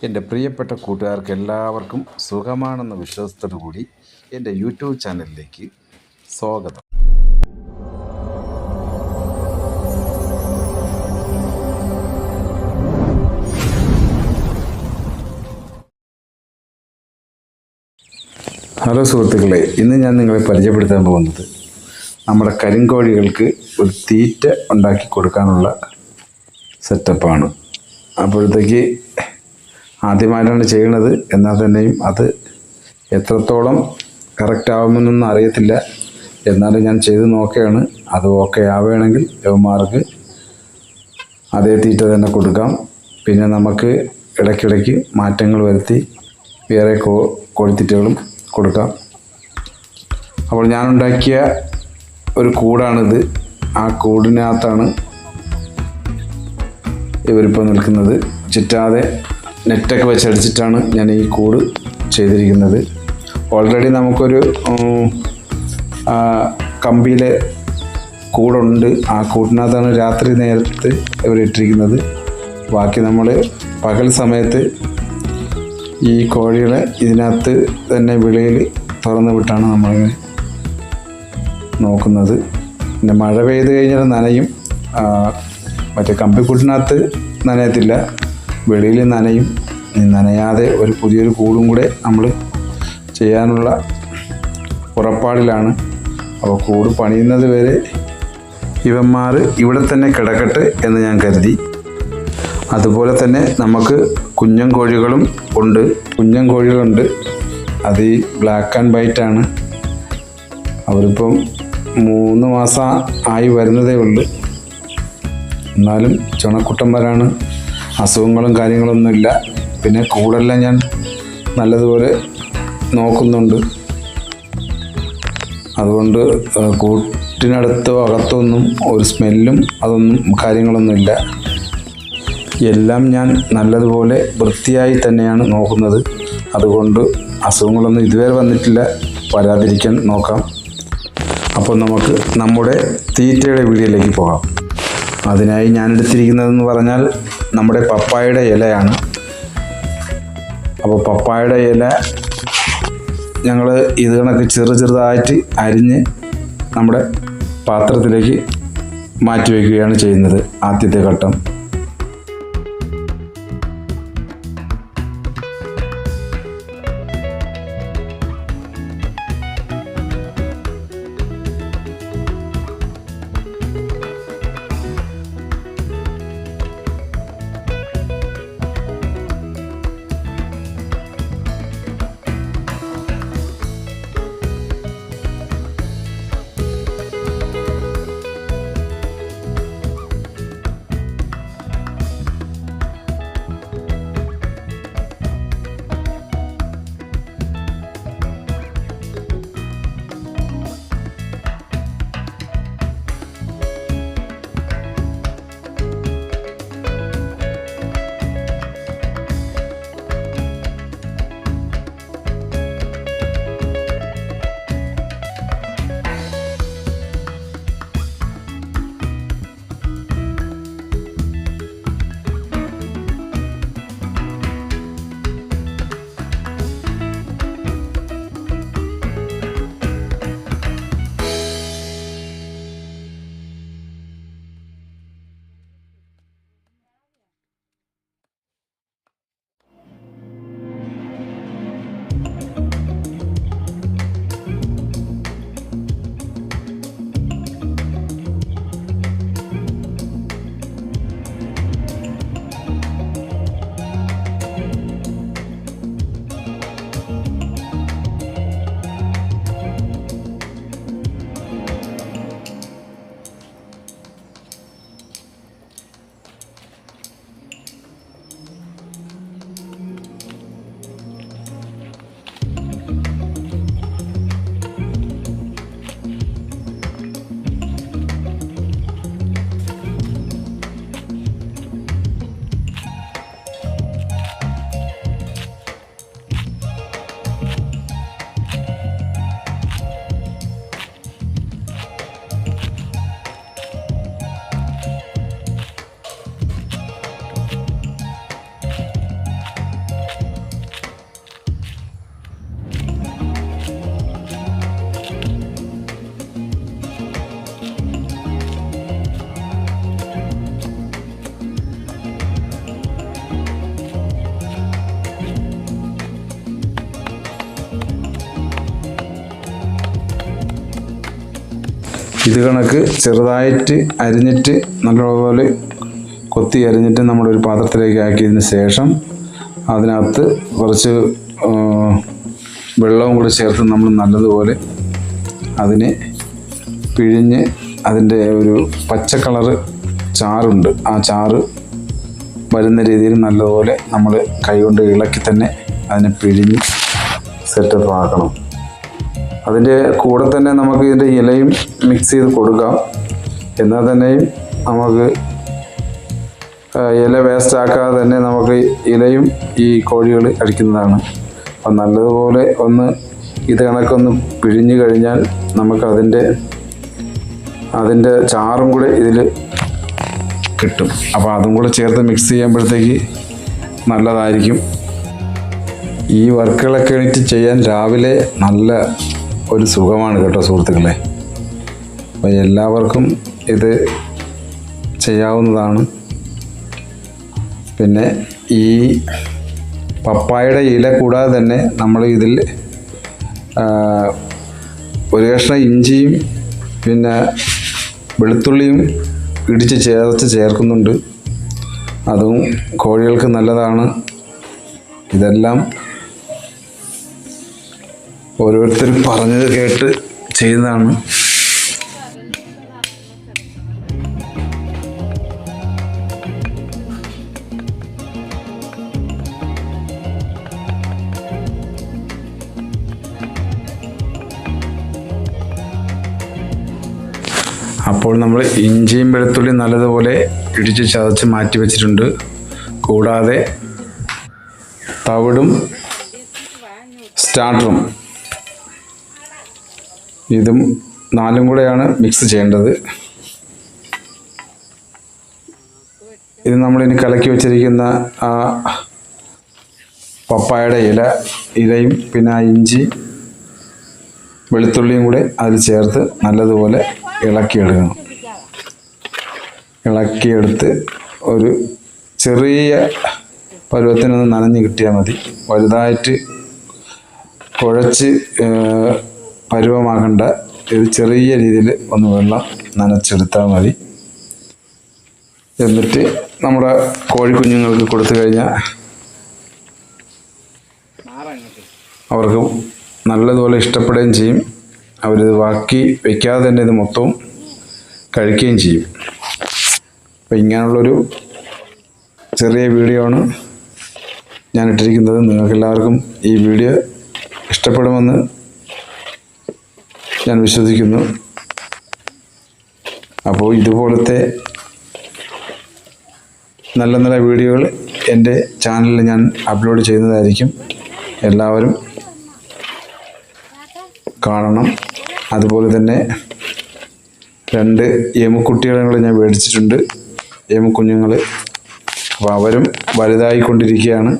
എൻ്റെ പ്രിയപ്പെട്ട കൂട്ടുകാർക്ക് എല്ലാവർക്കും സുഖമാണെന്ന വിശ്വാസത്തോടു കൂടി എൻ്റെ യൂട്യൂബ് ചാനലിലേക്ക് സ്വാഗതം. ഹലോ സുഹൃത്തുക്കളെ, ഇന്ന് ഞാൻ നിങ്ങളെ പരിചയപ്പെടുത്താൻ പോകുന്നത് നമ്മുടെ കരിങ്കോഴികൾക്ക് ഒരു തീറ്റ ഉണ്ടാക്കി കൊടുക്കാനുള്ള സെറ്റപ്പാണ്. അപ്പോഴത്തേക്ക് ആദ്യമായിട്ടാണ് ചെയ്യുന്നത്, എന്നാൽ തന്നെയും അത് എത്രത്തോളം കറക്റ്റ് ആവുമെന്നൊന്നും അറിയത്തില്ല. എന്നാലും ഞാൻ ചെയ്ത് നോക്കുകയാണ്. അത് ഓക്കെ ആവുകയാണെങ്കിൽ യവന്മാർക്ക് അതേ തീറ്റ തന്നെ കൊടുക്കാം. പിന്നെ നമുക്ക് ഇടയ്ക്കിടയ്ക്ക് മാറ്റങ്ങൾ വരുത്തി വേറെ കോഴിത്തീറ്റകളും കൊടുക്കാം. അപ്പോൾ ഞാനുണ്ടാക്കിയ ഒരു കൂടാണിത്. ആ കൂടിനകത്താണ് ഇവരിപ്പോൾ നിൽക്കുന്നത്. ചുറ്റാതെ നെറ്റൊക്കെ വെച്ചടിച്ചിട്ടാണ് ഞാൻ ഈ കൂട് ചെയ്തിരിക്കുന്നത്. ഓൾറെഡി നമുക്കൊരു കമ്പിയിലെ കൂടുണ്ട്. ആ കൂടിനകത്താണ് രാത്രി നേരത്ത് ഇവരിട്ടിരിക്കുന്നത്. ബാക്കി നമ്മൾ പകൽ സമയത്ത് ഈ കോഴികളെ ഇതിനകത്ത് തന്നെ വെളിയിൽ തുറന്നു വിട്ടാണ് നമ്മളിങ്ങനെ നോക്കുന്നത്. പിന്നെ മഴ പെയ്ത് കഴിഞ്ഞാൽ നനയും. മറ്റേ കമ്പിക്കൂട്ടിനകത്ത് നനയത്തില്ല, വെളിയിൽ നനയും. നനയാതെ ഒരു പുതിയൊരു കൂടും കൂടെ നമ്മൾ ചെയ്യാനുള്ള പുറപ്പാടിലാണ്. അപ്പോൾ കൂട് പണിയുന്നത് വരെ ഇവന്മാർ ഇവിടെ തന്നെ കിടക്കട്ടെ എന്ന് ഞാൻ കരുതി. അതുപോലെ തന്നെ നമുക്ക് കുഞ്ഞൻ കോഴികളും ഉണ്ട്. കുഞ്ഞൻ കോഴികളുണ്ട്. അത് ഈ ബ്ലാക്ക് ആൻഡ് വൈറ്റ് ആണ്. അവരിപ്പം 3 മാസം ആയി വരുന്നതേ ഉള്ളൂ. എന്നാലും ചുണക്കുട്ടന്മാരാണ്. അസുഖങ്ങളും കാര്യങ്ങളൊന്നുമില്ല. പിന്നെ കൂടെല്ലാം ഞാൻ നല്ലതുപോലെ നോക്കുന്നുണ്ട്. അതുകൊണ്ട് കൂട്ടിനടുത്തോ അകത്തോ ഒന്നും ഒരു സ്മെല്ലും അതൊന്നും കാര്യങ്ങളൊന്നുമില്ല. എല്ലാം ഞാൻ നല്ലതുപോലെ വൃത്തിയായി തന്നെയാണ് നോക്കുന്നത്. അതുകൊണ്ട് അസുഖങ്ങളൊന്നും ഇതുവരെ വന്നിട്ടില്ല. വരാതിരിക്കാൻ നോക്കാം. അപ്പോൾ നമുക്ക് നമ്മുടെ തീറ്റയുടെ വീഡിയോയിലേക്ക് പോകാം. അതിനായി ഞാൻ എടുത്തിരിക്കുന്നതെന്ന് പറഞ്ഞാൽ നമ്മുടെ പപ്പായയുടെ ഇലയാണ്. അപ്പോൾ പപ്പായയുടെ ഇല ഞങ്ങൾ ഇത് കണക്ക് ചെറുതായിട്ട് അരിഞ്ഞ് നമ്മുടെ പാത്രത്തിലേക്ക് മാറ്റി വയ്ക്കുകയാണ് ചെയ്യുന്നത്. ആദ്യത്തെ ഘട്ടം. ഇത് കണക്ക് ചെറുതായിട്ട് അരിഞ്ഞിട്ട് നല്ലപോലെ കൊത്തി അരിഞ്ഞിട്ട് നമ്മളൊരു പാത്രത്തിലേക്ക് ആക്കിയതിന് ശേഷം അതിനകത്ത് കുറച്ച് വെള്ളവും കൂടി ചേർത്ത് നമ്മൾ നല്ലതുപോലെ അതിനെ പിഴിഞ്ഞ് അതിൻ്റെ ഒരു പച്ച കളറ് ചാറുണ്ട്, ആ ചാറ് വരുന്ന രീതിയിൽ നല്ലതുപോലെ നമ്മൾ കൈകൊണ്ട് ഇളക്കി തന്നെ അതിനെ പിഴിഞ്ഞ് സെറ്റപ്പ് ആക്കണം. അതിൻ്റെ കൂടെ തന്നെ നമുക്ക് ഇതിൻ്റെ ഇലയും മിക്സ് ചെയ്ത് കൊടുക്കാം. എന്നാൽ തന്നെയും നമുക്ക് ഇല വേസ്റ്റ് ആക്കാതെ തന്നെ നമുക്ക് ഇലയും ഈ കോഴികൾ അടിക്കുന്നതാണ്. അപ്പം നല്ലതുപോലെ ഒന്ന് ഇത് കണക്കൊന്ന് പിഴിഞ്ഞ് കഴിഞ്ഞാൽ നമുക്ക് അതിൻ്റെ ചാറും കൂടെ ഇതിൽ കിട്ടും. അപ്പോൾ അതും കൂടെ ചേർത്ത് മിക്സ് ചെയ്യുമ്പോഴത്തേക്ക് നല്ലതായിരിക്കും. ഈ വർക്കുകളൊക്കെ എണീറ്റ് ചെയ്യാൻ രാവിലെ നല്ല ഒരു സുഖമാണ് കേട്ടോ സുഹൃത്തുക്കളെ. അപ്പോൾ എല്ലാവർക്കും ഇത് ചെയ്യാവുന്നതാണ്. പിന്നെ ഈ പപ്പായയുടെ ഇല കൂടാതെ തന്നെ നമ്മൾ ഇതിൽ ഒരു കഷ്ണം ഇഞ്ചിയും പിന്നെ വെളുത്തുള്ളിയും ഇടിച്ച് ചേർക്കുന്നുണ്ട്. അതും കോഴികൾക്ക് നല്ലതാണ്. ഇതെല്ലാം ഓരോരുത്തരും പറഞ്ഞത് കേട്ട് ചെയ്യുന്നതാണ്. അപ്പോൾ നമ്മൾ ഇഞ്ചിയും വെളുത്തുള്ളിയും നല്ലതുപോലെ ഇടിച്ച് ചതച്ച് മാറ്റി വെച്ചിട്ടുണ്ട്. കൂടാതെ തവിടും സ്റ്റാർട്ടറും ഇതും 4 കൂടെയാണ് മിക്സ് ചെയ്യേണ്ടത്. ഇത് നമ്മളിനി കലക്കി വെച്ചിരിക്കുന്ന ആ പപ്പായയുടെ ഇലയും പിന്നെ ആ ഇഞ്ചി വെളുത്തുള്ളിയും കൂടെ അതിൽ ചേർത്ത് നല്ലതുപോലെ ഇളക്കിയെടുത്ത് ഒരു ചെറിയ പരുവത്തിനൊന്ന് നനഞ്ഞ് കിട്ടിയാൽ മതി. വലുതായിട്ട് കുഴച്ച് പരുവമാകേണ്ട, ഇത് ചെറിയ രീതിയിൽ ഒന്ന് വെള്ളം നനച്ചെടുത്താൽ മതി. എന്നിട്ട് നമ്മുടെ കോഴിക്കുഞ്ഞുങ്ങൾക്ക് കൊടുത്തു കഴിഞ്ഞാൽ അവർക്ക് നല്ലതുപോലെ ഇഷ്ടപ്പെടുകയും ചെയ്യും. അവരിത് ബാക്കി വയ്ക്കാതെ തന്നെ ഇത് മൊത്തവും കഴിക്കുകയും ചെയ്യും. അപ്പോൾ ഇങ്ങനെയുള്ളൊരു ചെറിയ വീഡിയോ ആണ് ഞാൻ ഇട്ടിരിക്കുന്നത്. നിങ്ങൾക്കെല്ലാവർക്കും ഈ വീഡിയോ ഇഷ്ടപ്പെടുമെന്ന് ഞാൻ വിശ്വസിക്കുന്നു. അപ്പോൾ ഇതുപോലത്തെ നല്ല നല്ല വീഡിയോകൾ എൻ്റെ ചാനലിൽ ഞാൻ അപ്ലോഡ് ചെയ്യുന്നതായിരിക്കും. എല്ലാവരും കാണണം. അതുപോലെ തന്നെ 2 എമുക്കുട്ടികളെ ഞാൻ മേടിച്ചിട്ടുണ്ട്, എമുക്കുഞ്ഞുങ്ങൾ. അപ്പോൾ അവരും വലുതായിക്കൊണ്ടിരിക്കുകയാണ്.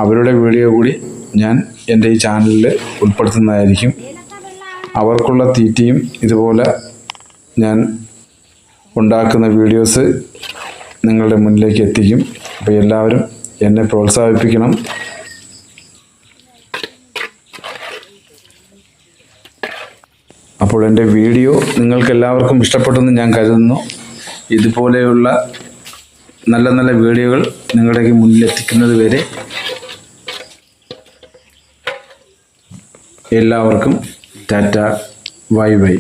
അവരുടെ വീഡിയോ കൂടി ഞാൻ എൻ്റെ ഈ ചാനലിൽ ഉൾപ്പെടുത്തുന്നതായിരിക്കും. അവർക്കുള്ള തീറ്റയും ഇതുപോലെ ഞാൻ ഉണ്ടാക്കുന്ന വീഡിയോസ് നിങ്ങളുടെ മുന്നിലേക്ക് എത്തിക്കും. അപ്പോൾ എല്ലാവരും എന്നെ പ്രോത്സാഹിപ്പിക്കണം. അപ്പോൾ എൻ്റെ വീഡിയോ നിങ്ങൾക്കെല്ലാവർക്കും ഇഷ്ടപ്പെട്ടെന്ന് ഞാൻ കരുതുന്നു. ഇതുപോലെയുള്ള നല്ല നല്ല വീഡിയോകൾ നിങ്ങളുടെ മുന്നിലെത്തിക്കുന്നത് വരെ എല്ലാവർക്കും ടാറ്റ, ബൈ ബൈ.